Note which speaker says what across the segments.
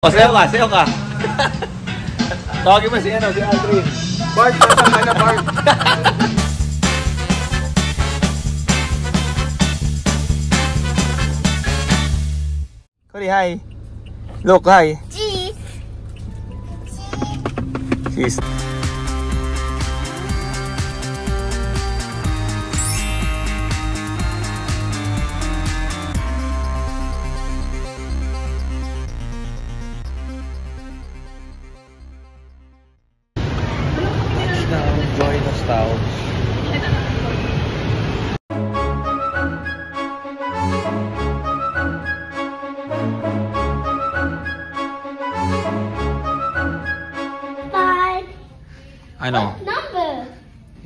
Speaker 1: O, sayo ka. Tawagin mo si Aldrin.
Speaker 2: Bart, nasaan ka na, Bart?
Speaker 1: Cody, hi. Look, hi.
Speaker 3: Cheese.
Speaker 1: Cheese. Joy Nostalgia. Ano?
Speaker 3: What number?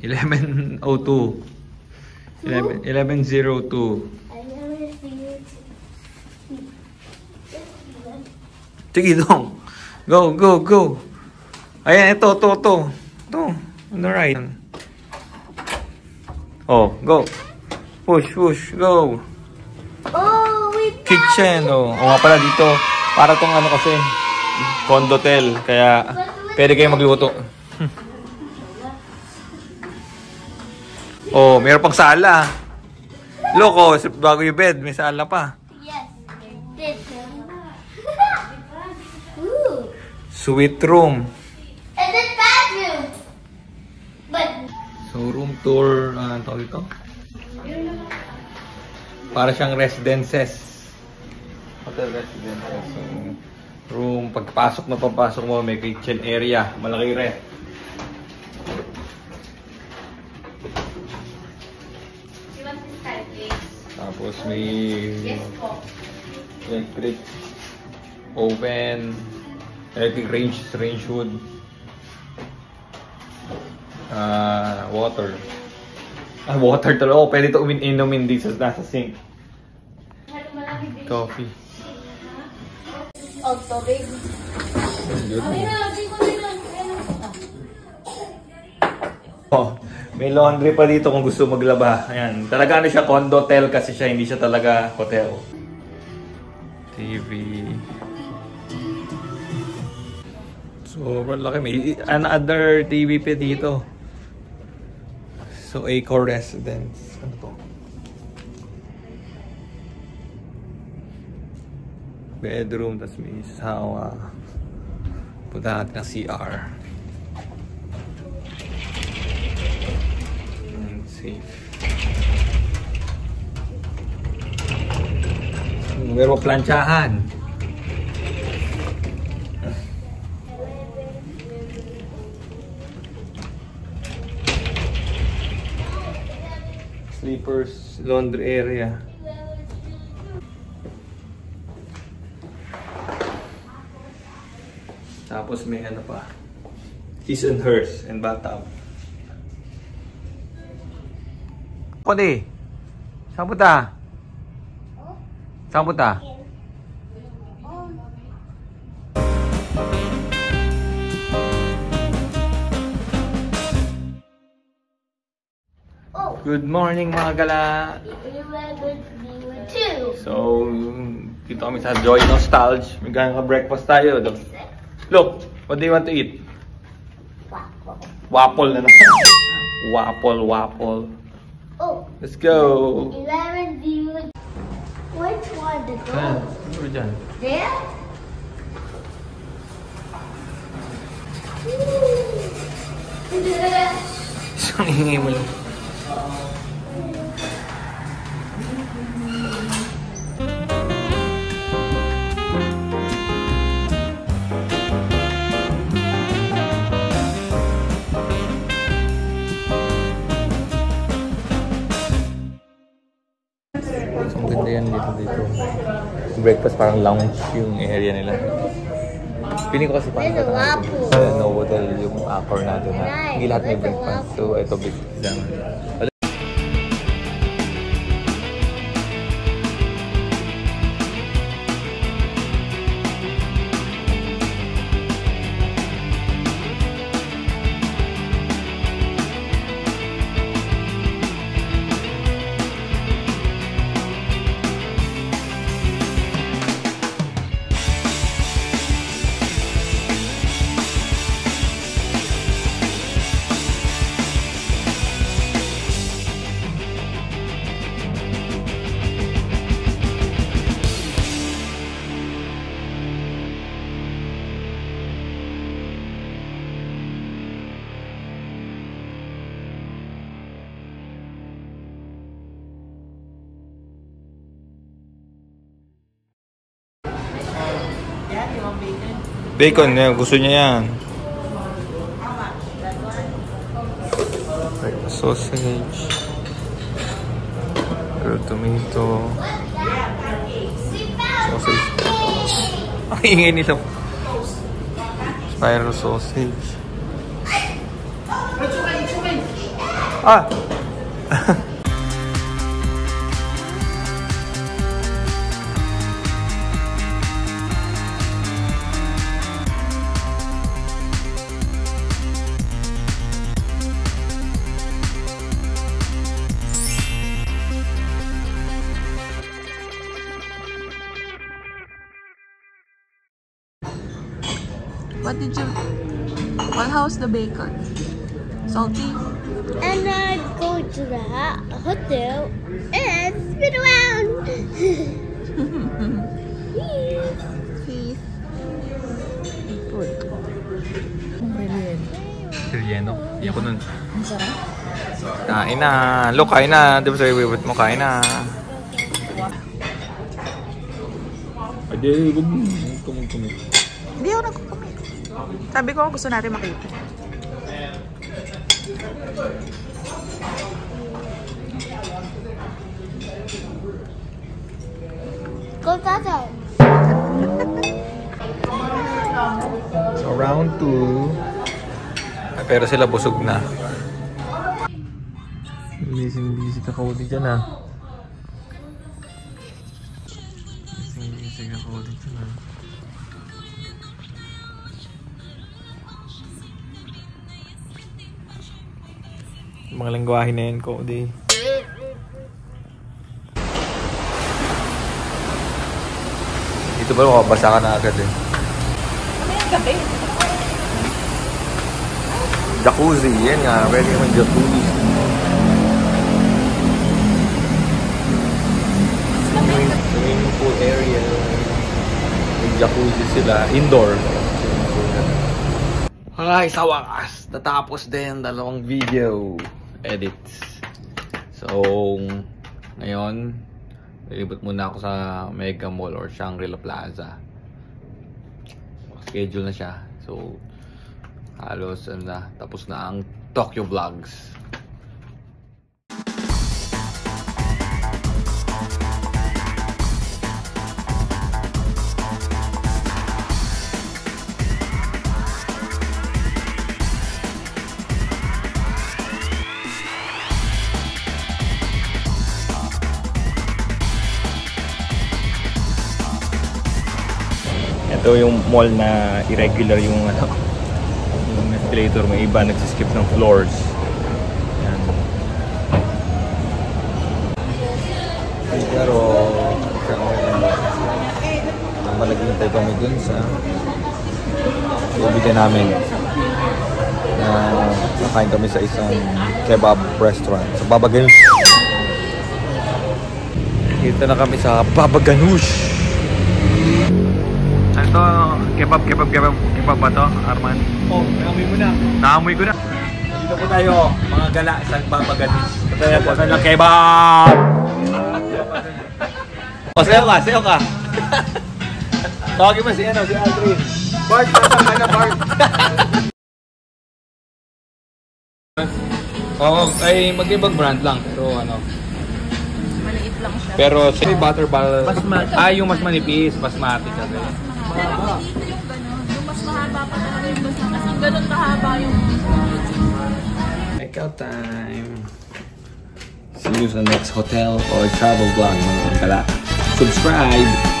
Speaker 1: 11:02. 11:02. Sige dong. Go. Ayan, ito. On the right. Oh, go. Push, go.
Speaker 3: Oh, we found
Speaker 1: Kitchen, oh. O nga pala dito. Para tong ano kasi, condotel. Kaya, pwede kayo magluto. Oh, mayroon pang sala. Look, oh, bago yung bed, may sala pa.
Speaker 3: Yes, this. Ooh.
Speaker 1: Sweet room.
Speaker 3: And then bathroom. But
Speaker 1: So, room tour, ano tawag ito? Para siyang residences. Hotel residences. So, room, pagpasok mo, may kitchen area. Malaki rin. Tapos may electric oven, electric range hood, water. Water talaga. Oh, pwede ito inumin dito nasa sink. Coffee.
Speaker 3: oh, tubig.
Speaker 1: Oh, may laundry pa dito kung gusto maglaba. Ayan. Talaga ano siya, condotel kasi siya, hindi siya talaga hotel. TV. Sobrang laki. May another TV pa dito. So, Accor Residence. Ano to? Bedroom, tas may sawa. Punta natin ng CR. Safe. Meron plantsahan. Sleepers, laundry area. Tapos may ano pa. His and hers and bathtub. Kodi, saan punta? Saan punta? Good morning mga gala! So, dito kami sa Joy Nostalgia. May ganang ka-breakfast tayo. Look, what do you want to eat? Waffle na naman. Waffle.
Speaker 3: Oh.
Speaker 1: Let's go!
Speaker 3: 11 views. Which one to go?
Speaker 1: Ano dyan?
Speaker 3: There?
Speaker 1: Isang hingay mo lang. Maganda yan dito. Breakfast parang lounge yung area nila. Piling ko kasi parang no hotel yung Accor natin na hindi lahat may breakfast. So ito big lang. Bacon, gusto niya yan. Sausage. Grilled tomato. Sausage. Ang ingay nila. Spiral sausage. Ah!
Speaker 4: How's the bacon? Salty?
Speaker 3: And I'd go to the hotel and spin around.
Speaker 4: Cheese.
Speaker 1: Sirieno. Iyan ko nun.
Speaker 4: Ang sarap.
Speaker 1: Kain na. Look, kain na. Di ba sa iwiwit mo? Kain na. Adi, huwag mo. Kumit.
Speaker 4: Hindi ako nagkukumit. Sabi ko, gusto natin makita.
Speaker 3: Go, Tata.
Speaker 1: So, round 2. Pero sila busog na. Busy ka Cody dyan ah. Busy ka Cody dyan ah. Mga lengguwahe na yan, Cody. Dito ba makabasa ka na agad eh?
Speaker 4: Ano yung gabi?
Speaker 1: Jacuzzi, yan nga. Pwede naman jacuzzi. Swimming pool area. May jacuzzi sila. Indoor. Alright, sa wakas. Natapos din dalawang video edits. So, ngayon, lilibot muna ako sa Mega Mall or Shangri-La Plaza. Schedule na siya. So, halos tapos na ang Tokyo Vlogs. Ito yung mall na irregular yung yung escalator, may iba nagsiskip ng floors. Yan. Pero naghihintay kami dun sa bibigyan namin na nakain kami sa isang kebab restaurant sa Baba Ganoush. Dito na kami sa Baba Ganoush. Ito, kebab ba to, Arman?
Speaker 2: Oh, naamoy mo na.
Speaker 1: Naamoy ko na.
Speaker 2: Dito po tayo, mga gala sa Baba Ganoush.
Speaker 1: Tayo po ng kebab! Sayo ka. Tawagin mo si Aldrin.
Speaker 2: Bart, nasa ka na, Bart?
Speaker 1: Oo, ay mag-ibang brand lang. Pero
Speaker 4: Maliit lang siya.
Speaker 1: pero si Butterball.
Speaker 2: Basmati.
Speaker 1: Yung mas manipis, basmati kasi.
Speaker 4: Pero dito yung gano'n. Yung mas mahaba pa talaga yung basta. Kasi gano'n kahaba yung...
Speaker 1: Check out time. See you sa next hotel or travel vlog mga kala. Subscribe!